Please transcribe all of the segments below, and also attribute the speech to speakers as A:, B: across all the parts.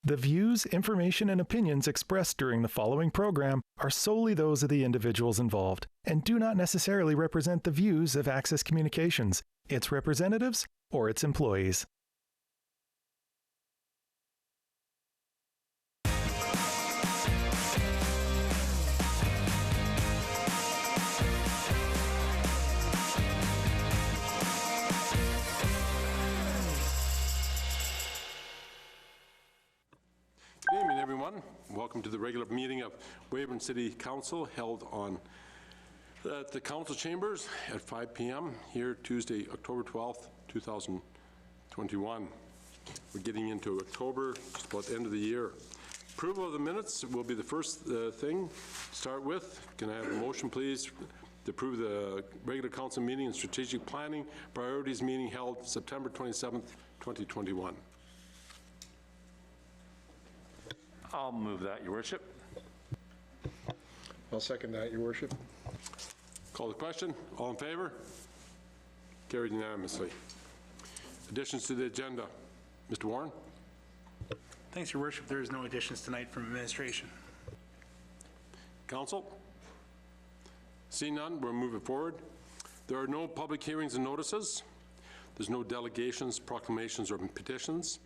A: The views, information, and opinions expressed during the following program are solely those of the individuals involved and do not necessarily represent the views of Access Communications, its representatives, or its employees.
B: Good evening, everyone. Welcome to the regular meeting of Weyburn City Council held at the council chambers at 5 p.m. here Tuesday, October 12th, 2021. We're getting into October, just about the end of the year. Approval of the minutes will be the first thing to start with. Can I have a motion, please, to approve the regular council meeting and strategic planning priorities meeting held September 27th, 2021?
C: I'll move that, Your Worship.
D: I'll second that, Your Worship.
B: Call the question. All in favor? Carried unanimously. Additions to the agenda. Mr. Warren?
E: Thanks, Your Worship. There is no additions tonight from administration.
B: Council? Seeing none, we're moving forward. There are no public hearings and notices. There's no delegations, proclamations, or petitions.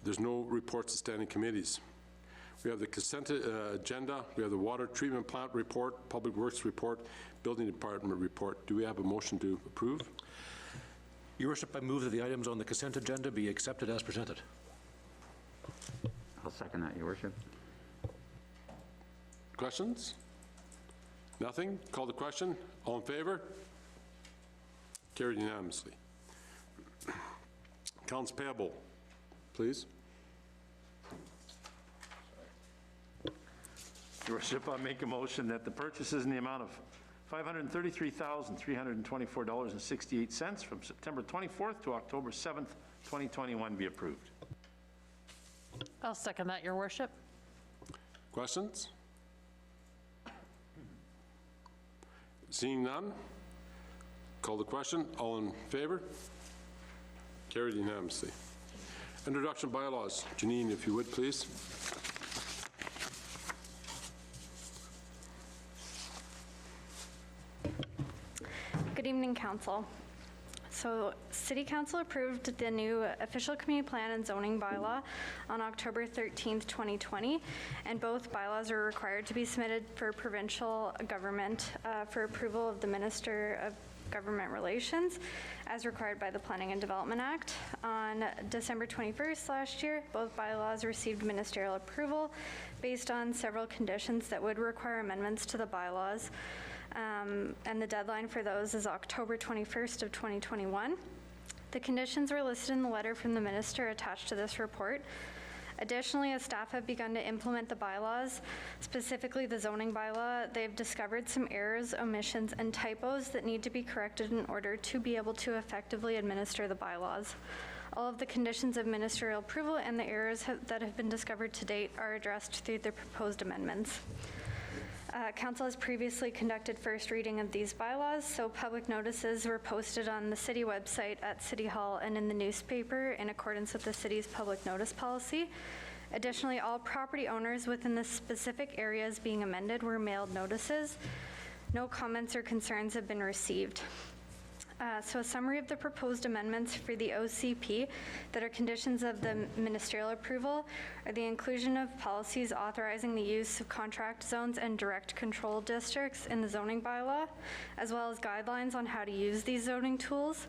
B: There's no reports to standing committees. We have the consent agenda. We have the water treatment plant report, public works report, building department report. Do we have a motion to approve?
F: Your Worship, I move that the items on the consent agenda be accepted as presented.
G: I'll second that, Your Worship.
B: Questions? Nothing? Call the question. All in favor? Carried unanimously. Accounts payable, please.
C: Your Worship, I make a motion that the purchases in the amount of $533,324.68 from September 24th to October 7th, 2021 be approved.
H: I'll second that, Your Worship.
B: Questions? Seeing none, call the question. All in favor? Carried unanimously. Introduction bylaws. Janine, if you would, please.
I: Good evening, Council. So, City Council approved the new official community plan and zoning bylaw on October 13th, 2020, and both bylaws are required to be submitted for provincial government for approval of the Minister of Government Relations, as required by the Planning and Development Act. On December 21st last year, both bylaws received ministerial approval based on several conditions that would require amendments to the bylaws. And the deadline for those is October 21st of 2021. The conditions were listed in the letter from the minister attached to this report. Additionally, as staff have begun to implement the bylaws, specifically the zoning bylaw, they've discovered some errors, omissions, and typos that need to be corrected in order to be able to effectively administer the bylaws. All of the conditions of ministerial approval and the errors that have been discovered to date are addressed through the proposed amendments. Council has previously conducted first reading of these bylaws, so public notices were posted on the city website, at City Hall, and in the newspaper in accordance with the city's public notice policy. Additionally, all property owners within the specific areas being amended were mailed notices. No comments or concerns have been received. So a summary of the proposed amendments for the OCP that are conditions of the ministerial approval are the inclusion of policies authorizing the use of contract zones and direct control districts in the zoning bylaw, as well as guidelines on how to use these zoning tools,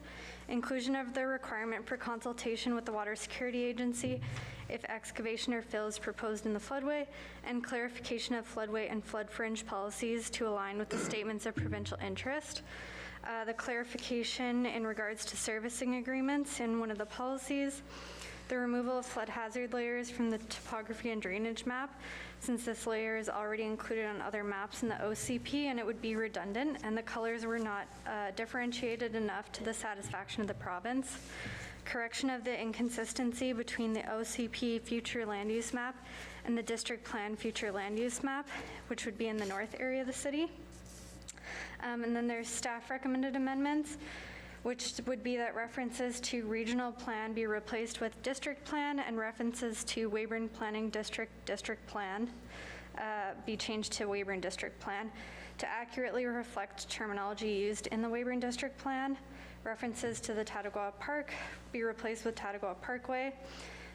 I: inclusion of the requirement for consultation with the Water Security Agency if excavation or fill is proposed in the floodway, and clarification of floodway and flood fringe policies to align with the statements of provincial interest. The clarification in regards to servicing agreements in one of the policies, the removal of flood hazard layers from the topography and drainage map, since this layer is already included on other maps in the OCP and it would be redundant, and the colors were not differentiated enough to the satisfaction of the province. Correction of the inconsistency between the OCP future land use map and the district plan future land use map, which would be in the north area of the city. And then there's staff recommended amendments, which would be that references to regional plan be replaced with district plan, and references to Weyburn Planning District plan be changed to Weyburn District Plan to accurately reflect terminology used in the Weyburn District Plan. References to the Tattagua Park be replaced with Tattagua Parkway.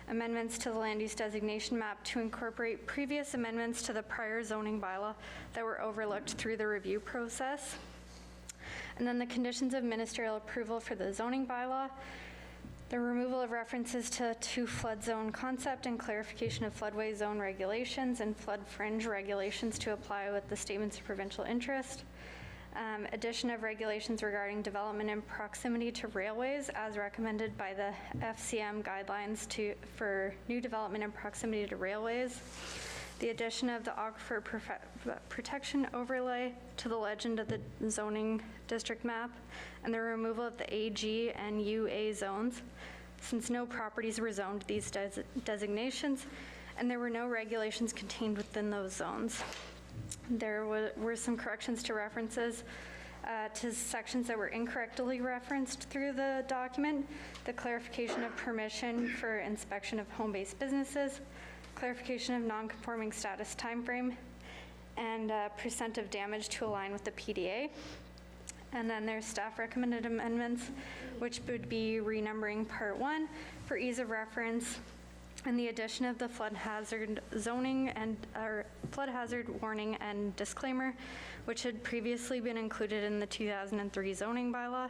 I: Amendments to the land use designation map to incorporate previous amendments to the prior zoning bylaw that were overlooked through the review process. And then the conditions of ministerial approval for the zoning bylaw, the removal of references to flood zone concept and clarification of floodway zone regulations and flood fringe regulations to apply with the statements of provincial interest. Addition of regulations regarding development in proximity to railways as recommended by the FCM guidelines for new development in proximity to railways. The addition of the aquifer protection overlay to the legend of the zoning district map, and the removal of the AG and UA zones, since no properties were zoned these designations, and there were no regulations contained within those zones. There were some corrections to references to sections that were incorrectly referenced through the document, the clarification of permission for inspection of home-based businesses, clarification of non-conforming status timeframe, and percent of damage to align with the PDA. And then there's staff recommended amendments, which would be renumbering Part 1 for ease of reference, and the addition of the flood hazard zoning and flood hazard warning and disclaimer, which had previously been included in the 2003 zoning bylaw.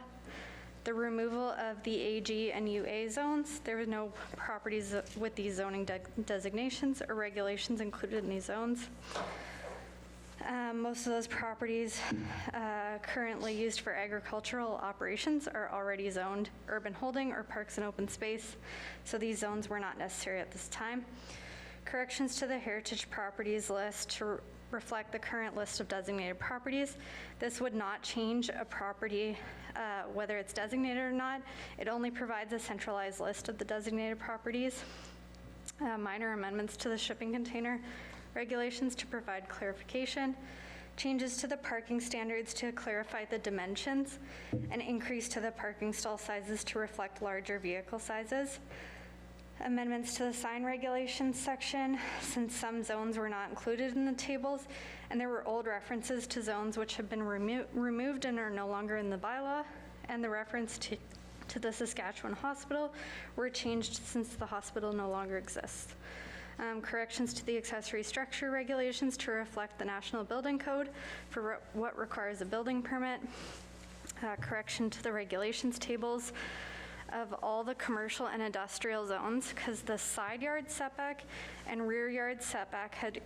I: The removal of the AG and UA zones. There were no properties with these zoning designations or regulations included in these zones. Most of those properties currently used for agricultural operations are already zoned urban holding or parks and open space, so these zones were not necessary at this time. Corrections to the heritage properties list to reflect the current list of designated properties. This would not change a property, whether it's designated or not. It only provides a centralized list of the designated properties. Minor amendments to the shipping container regulations to provide clarification, changes to the parking standards to clarify the dimensions, an increase to the parking stall sizes to reflect larger vehicle sizes, amendments to the sign regulations section, since some zones were not included in the tables, and there were old references to zones which have been removed and are no longer in the bylaw, and the reference to the Saskatchewan Hospital were changed since the hospital no longer exists. Corrections to the accessory structure regulations to reflect the National Building Code for what requires a building permit. Correction to the regulations tables of all the commercial and industrial zones, because the side yard setback and rear yard setback had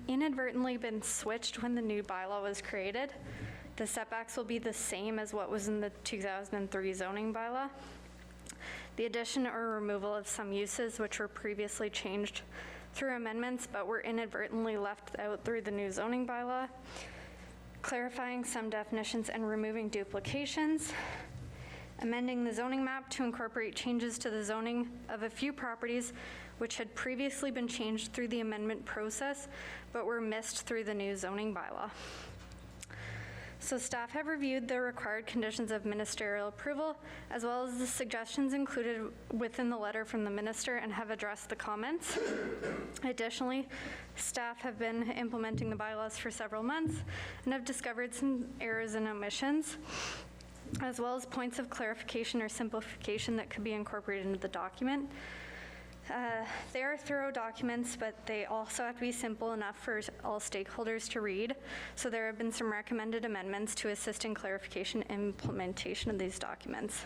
I: inadvertently been switched when the new bylaw was created. The setbacks will be the same as what was in the 2003 zoning bylaw. The addition or removal of some uses which were previously changed through amendments but were inadvertently left out through the new zoning bylaw. Clarifying some definitions and removing duplications. Amending the zoning map to incorporate changes to the zoning of a few properties which had previously been changed through the amendment process but were missed through the new zoning bylaw. So staff have reviewed the required conditions of ministerial approval, as well as the suggestions included within the letter from the minister, and have addressed the comments. Additionally, staff have been implementing the bylaws for several months and have discovered some errors and omissions, as well as points of clarification or simplification that could be incorporated into the document. They are thorough documents, but they also have to be simple enough for all stakeholders to read. So there have been some recommended amendments to assist in clarification and implementation of these documents.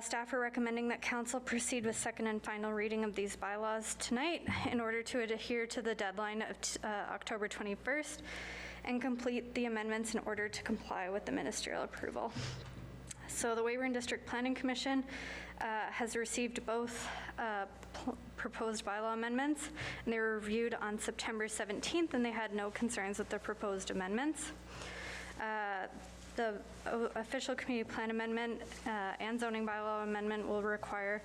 I: Staff are recommending that council proceed with second and final reading of these bylaws tonight in order to adhere to the deadline of October 21st and complete the amendments in order to comply with the ministerial approval. So the Weyburn District Planning Commission has received both proposed bylaw amendments, and they were reviewed on September 17th, and they had no concerns with the proposed amendments. The official community plan amendment and zoning bylaw amendment will require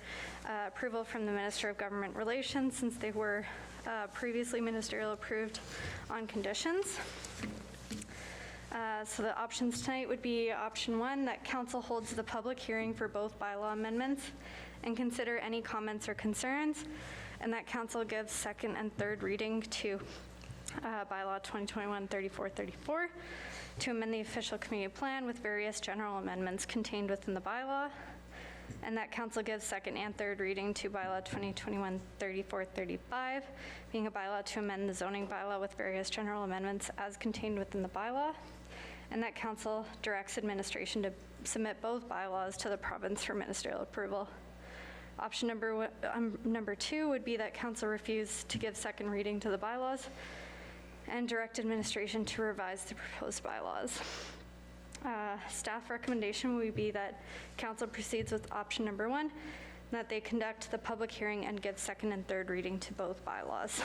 I: approval from the Minister of Government Relations, since they were previously ministerial approved on conditions. So the options tonight would be option 1, that council holds the public hearing for both bylaw amendments and consider any comments or concerns, and that council gives second and third reading to bylaw 2021-3434 to amend the official community plan with various general amendments contained within the bylaw, and that council gives second and third reading to bylaw 2021-3435, being a bylaw to amend the zoning bylaw with various general amendments as contained within the bylaw, and that council directs administration to submit both bylaws to the province for ministerial approval. Option number 2 would be that council refuse to give second reading to the bylaws and direct administration to revise the proposed bylaws. Staff recommendation would be that council proceeds with option number 1, that they conduct the public hearing and give second and third reading to both bylaws.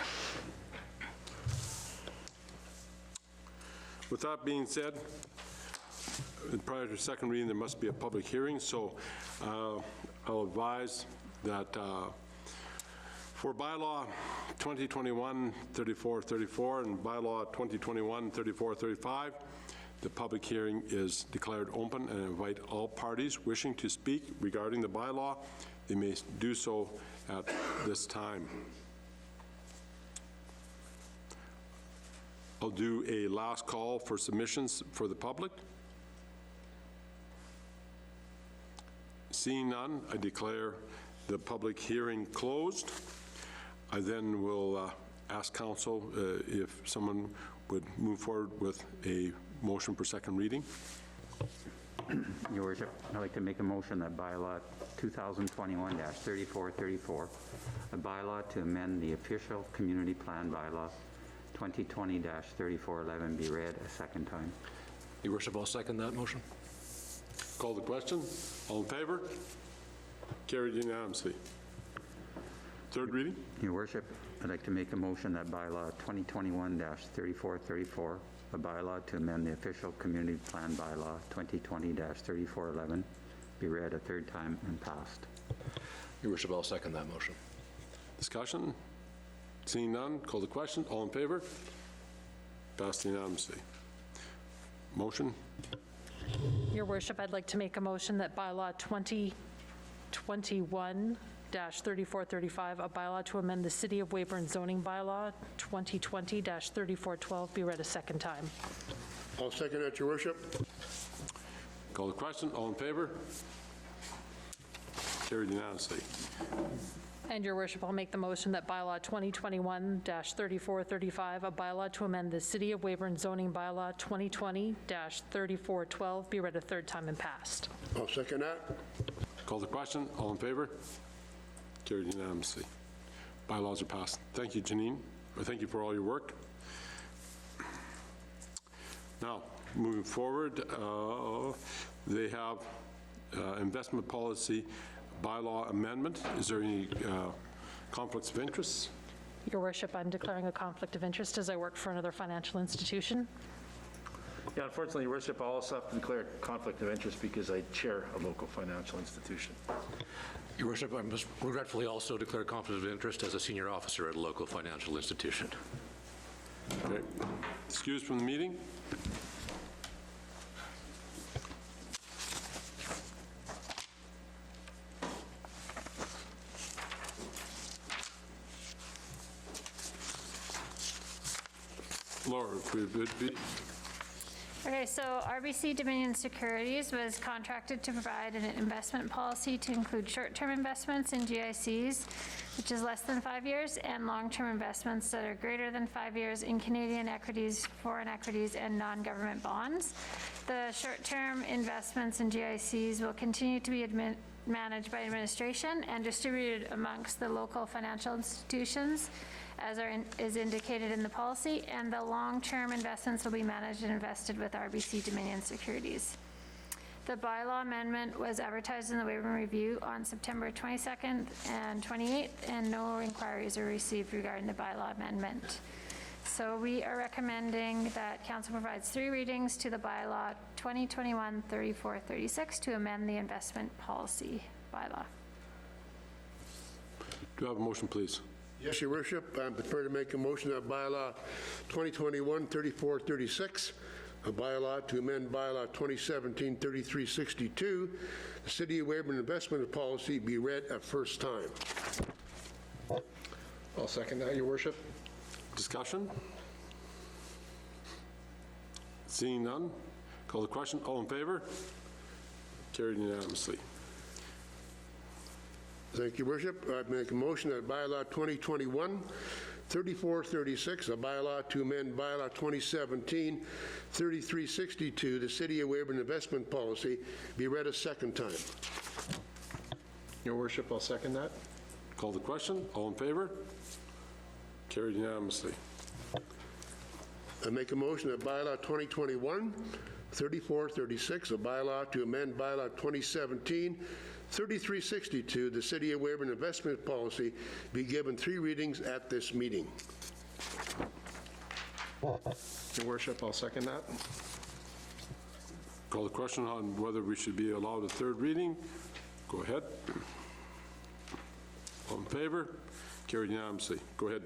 B: With that being said, prior to second reading, there must be a public hearing, so I'll advise that for bylaw 2021-3434 and bylaw 2021-3435, the public hearing is declared open, and I invite all parties wishing to speak regarding the bylaw. They may do so at this time. I'll do a last call for submissions for the public. Seeing none, I declare the public hearing closed. I then will ask council if someone would move forward with a motion for second reading.
D: Your Worship, I'd like to make a motion that bylaw 2021-3434, a bylaw to amend the official community plan bylaw 2020-3411 be read a second time.
F: Your Worship, I'll second that motion.
B: Call the question. All in favor? Carried unanimously. Third reading.
D: Your Worship, I'd like to make a motion that bylaw 2021-3434, a bylaw to amend the official community plan bylaw 2020-3411 be read a third time and passed.
F: Your Worship, I'll second that motion.
B: Discussion? Seeing none, call the question. All in favor? Passed unanimously. Motion?
H: Your Worship, I'd like to make a motion that bylaw 2021-3435, a bylaw to amend the City of Weyburn zoning bylaw 2020-3412 be read a second time.
G: I'll second that, Your Worship.
B: Call the question. All in favor? Carried unanimously.
H: And Your Worship, I'll make the motion that bylaw 2021-3435, a bylaw to amend the City of Weyburn zoning bylaw 2020-3412 be read a third time and passed.
G: I'll second that.
B: Call the question. All in favor? Carried unanimously. Bylaws are passed. Thank you, Janine. Thank you for all your work. Now, moving forward, they have investment policy bylaw amendment. Is there any conflicts of interest?
H: Your Worship, I'm declaring a conflict of interest as I work for another financial institution.
C: Yeah, unfortunately, Your Worship, I also have to declare a conflict of interest because I chair a local financial institution.
F: Your Worship, I must regretfully also declare a conflict of interest as a senior officer at a local financial institution.
B: Okay. Excused from the meeting? Laura, if we would be.
J: Okay, so RBC Dominion Securities was contracted to provide an investment policy to include short-term investments in GICs, which is less than 5 years, and long-term investments that are greater than 5 years in Canadian equities, foreign equities, and non-government bonds. The short-term investments in GICs will continue to be managed by administration and distributed amongst the local financial institutions as is indicated in the policy, and the long-term investments will be managed and invested with RBC Dominion Securities. The bylaw amendment was advertised in the Weyburn Review on September 22nd and 28th, and no inquiries were received regarding the bylaw amendment. So we are recommending that Council provides 3 readings to the bylaw 2021-3436 to amend the investment policy bylaw.
B: Do I have a motion, please?
G: Yes, Your Worship. I'm prepared to make a motion that bylaw 2021-3436, a bylaw to amend bylaw 2017-3362, the City of Weyburn investment policy, be read a first time.
E: I'll second that, Your Worship.
B: Discussion? Seeing none, call the question. All in favor? Carried unanimously.
G: Thank you, Worship. I make a motion that bylaw 2021-3436, a bylaw to amend bylaw 2017-3362, the City of Weyburn investment policy, be read a second time.
E: Your Worship, I'll second that.
B: Call the question. All in favor? Carried unanimously.
G: I make a motion that bylaw 2021-3436, a bylaw to amend bylaw 2017-3362, the City of Weyburn investment policy, be given 3 readings at this meeting.
E: Your Worship, I'll second that.
B: Call the question on whether we should be allowed a third reading. Go ahead. All in favor? Carried unanimously. Go ahead,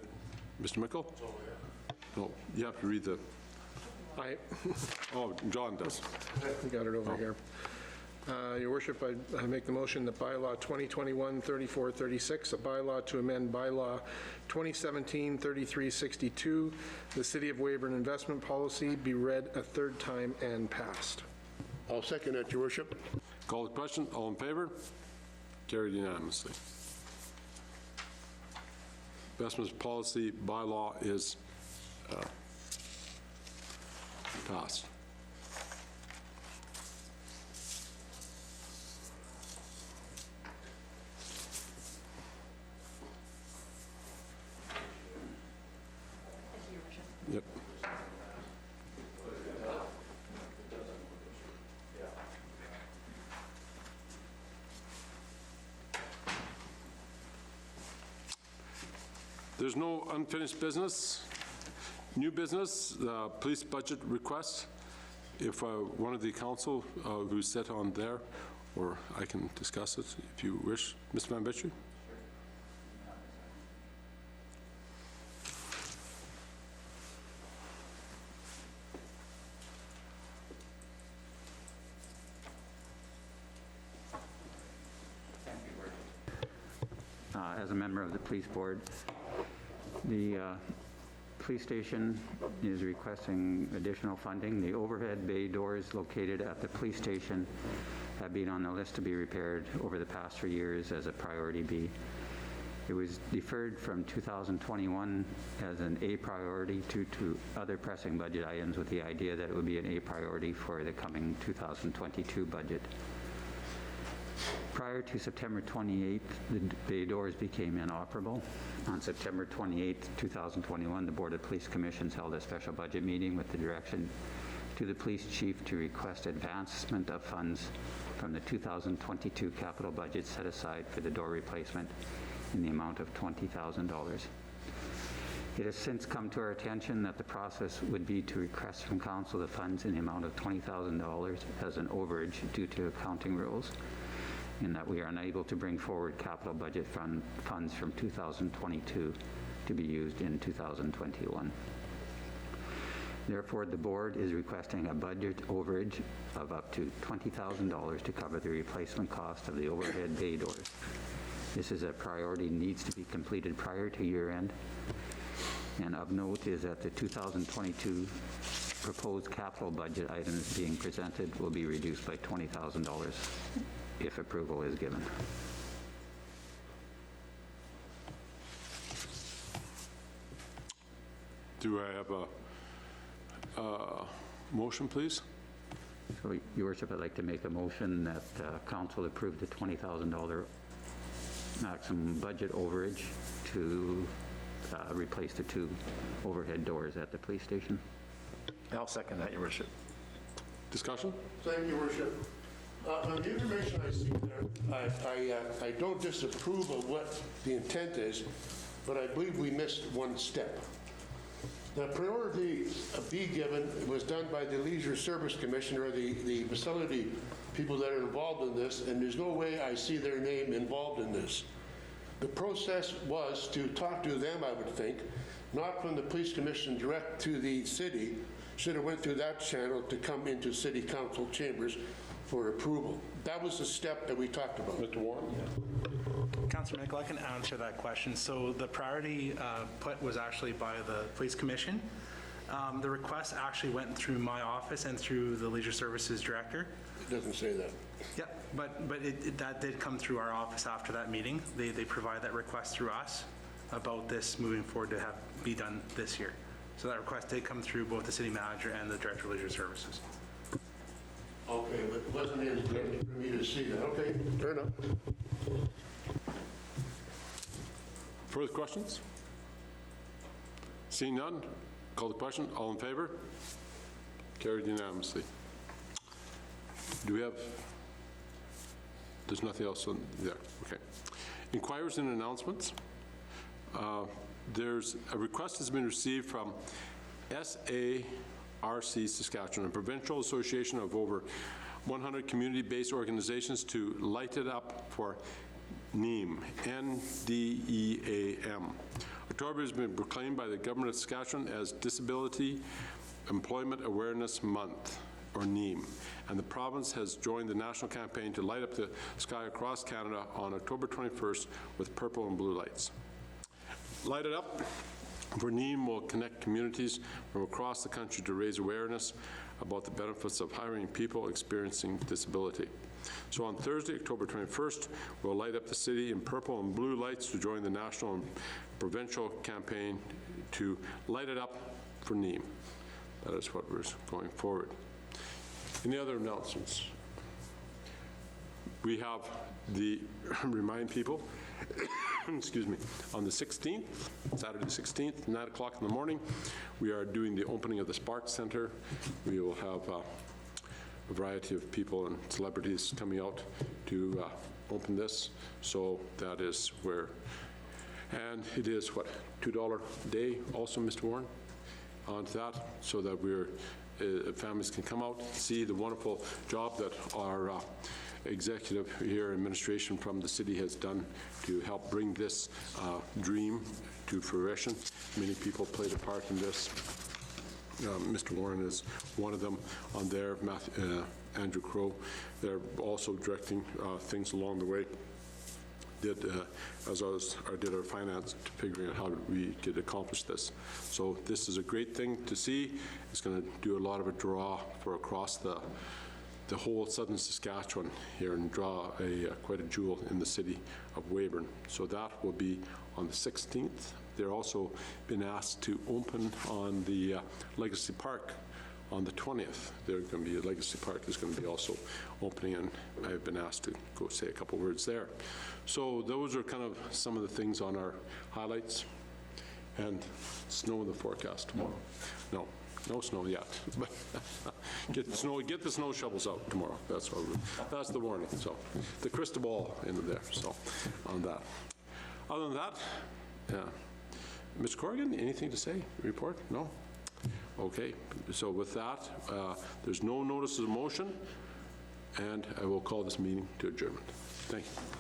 B: Mr. Mickle. No, you have to read the, oh, John does.
E: We got it over here. Your Worship, I make the motion that bylaw 2021-3436, a bylaw to amend bylaw 2017-3362, the City of Weyburn investment policy, be read a third time and passed.
G: I'll second that, Your Worship.
B: Call the question. All in favor? Carried unanimously. Investments policy bylaw is passed. Yep. There's no unfinished business. New business, police budget request. If one of the council who's set on there, or I can discuss it if you wish. Mr. Van Betry?
D: As a member of the police board, the police station is requesting additional funding. The overhead bay doors located at the police station have been on the list to be repaired over the past 3 years as a priority B. It was deferred from 2021 as an A priority due to other pressing budget items, with the idea that it would be an A priority for the coming 2022 budget. Prior to September 28th, the bay doors became inoperable. On September 28th, 2021, the Board of Police Commissions held a special budget meeting with the direction to the police chief to request advancement of funds from the 2022 capital budget set aside for the door replacement in the amount of $20,000. It has since come to our attention that the process would be to request from council the funds in the amount of $20,000 as an overage due to accounting rules, in that we are unable to bring forward capital budget funds from 2022 to be used in 2021. Therefore, the board is requesting a budget overage of up to $20,000 to cover the replacement cost of the overhead bay doors. This is a priority, needs to be completed prior to year end. And of note is that the 2022 proposed capital budget items being presented will be reduced by $20,000 if approval is given.
B: Do I have a motion, please?
D: So, Your Worship, I'd like to make a motion that council approve the $20,000 maximum budget overage to replace the 2 overhead doors at the police station.
C: I'll second that, Your Worship.
B: Discussion?
G: Thank you, Your Worship. On the information I see there, I don't disapprove of what the intent is, but I believe we missed one step. The priority B given was done by the Leisure Service Commission, or the facility people that are involved in this, and there's no way I see their name involved in this. The process was to talk to them, I would think, not from the police commission direct to the city, should have went through that channel to come into city council chambers for approval. That was the step that we talked about.
B: Mr. Warren?
K: Councillor Michael, I can answer that question. So the priority put was actually by the Police Commission. The request actually went through my office and through the Leisure Services Director.
G: It doesn't say that.
K: Yeah, but that did come through our office after that meeting. They provide that request through us about this moving forward to be done this year. So that request did come through both the city manager and the Director of Leisure Services.
G: Okay, but it wasn't intended for me to see that. Okay, fair enough.
B: Further questions? Seeing none, call the question. All in favor? Carried unanimously. Do we have, there's nothing else on there, okay. Inquiries and announcements. There's a request has been received from SARC Saskatchewan, a provincial association of over 100 community-based organizations, to light it up for NEAM, N-D-E-A-M. October has been proclaimed by the Government of Saskatchewan as Disability Employment Awareness Month, or NEAM, and the province has joined the national campaign to light up the sky across Canada on October 21st with purple and blue lights. Light It Up for NEAM will connect communities from across the country to raise awareness about the benefits of hiring people experiencing disability. So on Thursday, October 21st, we'll light up the city in purple and blue lights to join the national and provincial campaign to light it up for NEAM. That is what we're going forward. Any other announcements? We have the, remind people, excuse me, on the 16th, Saturday the 16th, 9 o'clock in the morning, we are doing the opening of the Sparks Center. We will have a variety of people and celebrities coming out to open this. So that is where, and it is what, $2 a day also, Mr. Warren, onto that, so that we're, families can come out, see the wonderful job that our executive here, administration from the city has done to help bring this dream to fruition. Many people played a part in this. Mr. Warren is one of them on there, Andrew Crow. They're also directing things along the way. Did as I did our finance, figuring out how we could accomplish this. So this is a great thing to see. It's going to do a lot of a draw for across the whole southern Saskatchewan here and draw quite a jewel in the city of Weyburn. So that will be on the 16th. They're also been asked to open on the Legacy Park on the 20th. There's going to be a Legacy Park is going to be also opening, and I've been asked to go say a couple words there. So those are kind of some of the things on our highlights. And snow in the forecast tomorrow. No snow yet. Get the snow shovels out tomorrow. That's the warning. So the crystal ball in there. So on that. Other than that, Mr. Corrigan, anything to say? Report? No? Okay. So with that, there's no notice of motion, and I will call this meeting to adjournment. Thank you.